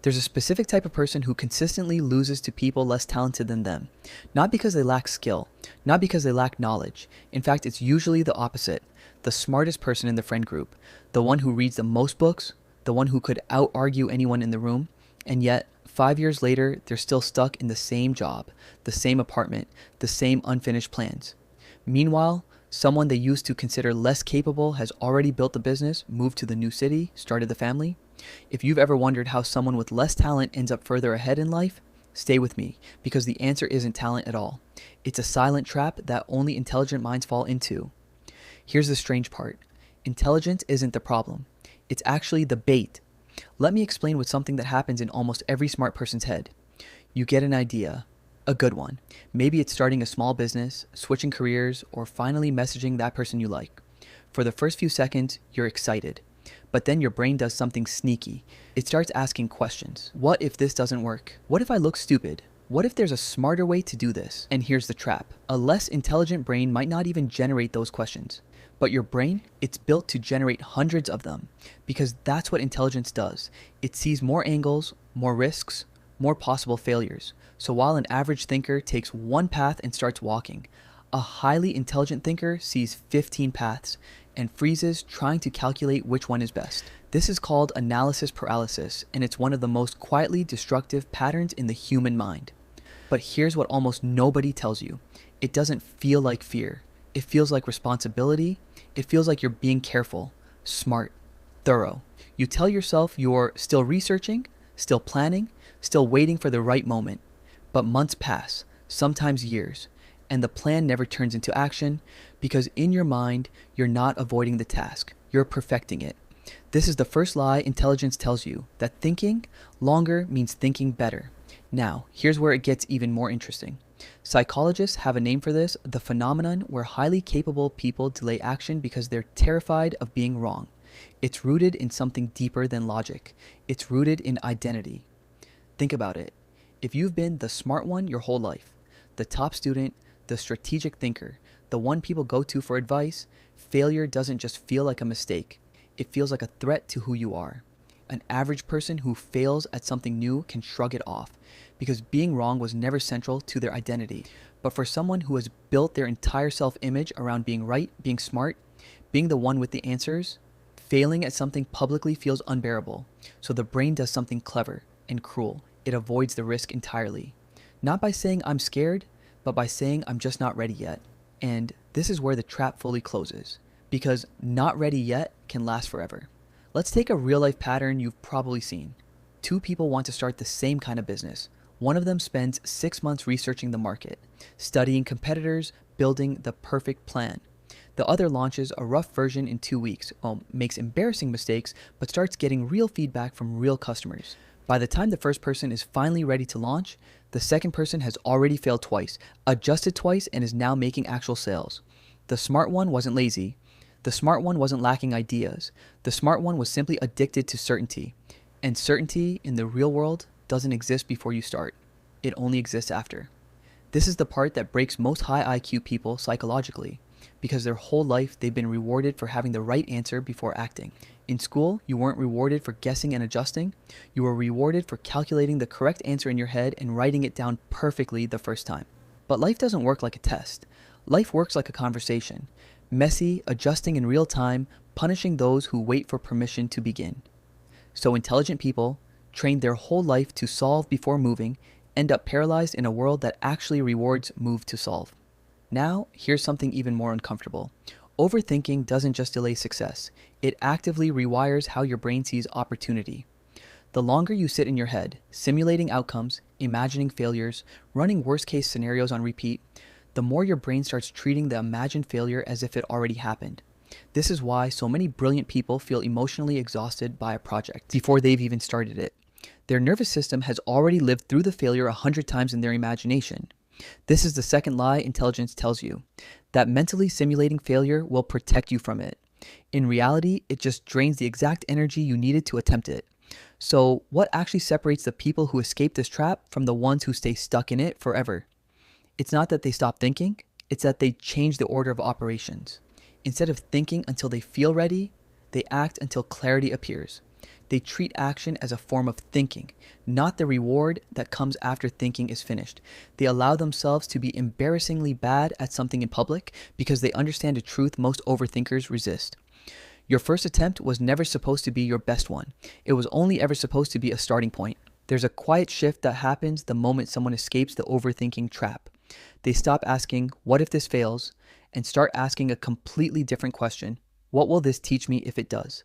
There's a specific type of person who consistently loses to people less talented than them. Not because they lack skill, not because they lack knowledge. In fact, it's usually the opposite. The smartest person in the friend group, the one who reads the most books, the one who could out-argue anyone in the room, and yet 5 years later, they're still stuck in the same job, the same apartment, the same unfinished plans. Meanwhile, someone they used to consider less capable has already built the business, moved to the new city, started the family. If you've ever wondered how someone with less talent ends up further ahead in life, stay with me, because the answer isn't talent at all. It's a silent trap that only intelligent minds fall into. Here's the strange part. Intelligence isn't the problem. It's actually the bait. Let me explain with something that happens in almost every smart person's head. You get an idea, a good one. Maybe it's starting a small business, switching careers, or finally messaging that person you like. For the first few seconds, you're excited. But then your brain does something sneaky. It starts asking questions. What if this doesn't work? What if I look stupid? What if there's a smarter way to do this? And here's the trap. A less intelligent brain might not even generate those questions. But your brain, it's built to generate hundreds of them. Because that's what intelligence does. It sees more angles, more risks, more possible failures. So while an average thinker takes one path and starts walking, a highly intelligent thinker sees 15 paths and freezes trying to calculate which one is best. This is called analysis paralysis, and it's one of the most quietly destructive patterns in the human mind. But here's what almost nobody tells you. It doesn't feel like fear. It feels like responsibility. It feels like you're being careful, smart, thorough. You tell yourself you're still researching, still planning, still waiting for the right moment. But months pass, sometimes years, and the plan never turns into action because in your mind, you're not avoiding the task, you're perfecting it. This is the first lie intelligence tells you, that thinking longer means thinking better. Now, here's where it gets even more interesting. Psychologists have a name for this, the phenomenon where highly capable people delay action because they're terrified of being wrong. It's rooted in something deeper than logic. It's rooted in identity. Think about it. If you've been the smart one your whole life, the top student, the strategic thinker, the one people go to for advice, failure doesn't just feel like a mistake. It feels like a threat to who you are. An average person who fails at something new can shrug it off because being wrong was never central to their identity. But for someone who has built their entire self-image around being right, being smart, being the one with the answers, failing at something publicly feels unbearable. So the brain does something clever and cruel. It avoids the risk entirely. Not by saying I'm scared, but by saying I'm just not ready yet. And this is where the trap fully closes, because not ready yet can last forever. Let's take a real life pattern you've probably seen. Two people want to start the same kind of business. One of them spends 6 months researching the market, studying competitors, building the perfect plan. The other launches a rough version in 2 weeks, makes embarrassing mistakes, but starts getting real feedback from real customers. By the time the first person is finally ready to launch, the second person has already failed twice, adjusted twice, and is now making actual sales. The smart one wasn't lazy. The smart one wasn't lacking ideas. The smart one was simply addicted to certainty. And certainty in the real world doesn't exist before you start. It only exists after. This is the part that breaks most high IQ people psychologically, because their whole life they've been rewarded for having the right answer before acting. In school, you weren't rewarded for guessing and adjusting. You were rewarded for calculating the correct answer in your head and writing it down perfectly the first time. But life doesn't work like a test. Life works like a conversation. Messy, adjusting in real time, punishing those who wait for permission to begin. So intelligent people, trained their whole life to solve before moving, end up paralyzed in a world that actually rewards move to solve. Now, here's something even more uncomfortable. Overthinking doesn't just delay success. It actively rewires how your brain sees opportunity. The longer you sit in your head, simulating outcomes, imagining failures, running worst-case scenarios on repeat, the more your brain starts treating the imagined failure as if it already happened. This is why so many brilliant people feel emotionally exhausted by a project before they've even started it. Their nervous system has already lived through the failure 100 times in their imagination. This is the second lie intelligence tells you, that mentally simulating failure will protect you from it. In reality, it just drains the exact energy you needed to attempt it. So what actually separates the people who escape this trap from the ones who stay stuck in it forever? It's not that they stop thinking, it's that they change the order of operations. Instead of thinking until they feel ready, they act until clarity appears. They treat action as a form of thinking, not the reward that comes after thinking is finished. They allow themselves to be embarrassingly bad at something in public because they understand a truth most overthinkers resist. Your first attempt was never supposed to be your best one. It was only ever supposed to be a starting point. There's a quiet shift that happens the moment someone escapes the overthinking trap. They stop asking, "What if this fails?" and start asking a completely different question: "What will this teach me if it does?"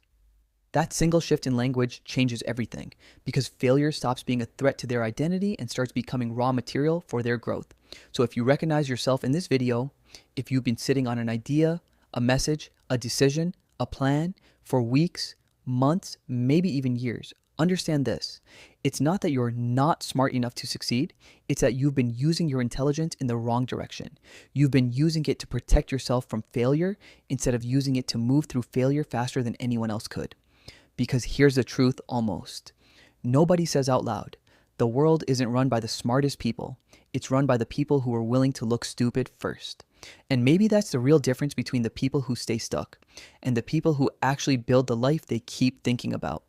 That single shift in language changes everything, because failure stops being a threat to their identity and starts becoming raw material for their growth. So if you recognize yourself in this video, if you've been sitting on an idea, a message, a decision, a plan for weeks, months, maybe even years, understand this. It's not that you're not smart enough to succeed, it's that you've been using your intelligence in the wrong direction. You've been using it to protect yourself from failure instead of using it to move through failure faster than anyone else could. Because here's the truth almost. Nobody says out loud, the world isn't run by the smartest people. It's run by the people who are willing to look stupid first. And maybe that's the real difference between the people who stay stuck and the people who actually build the life they keep thinking about.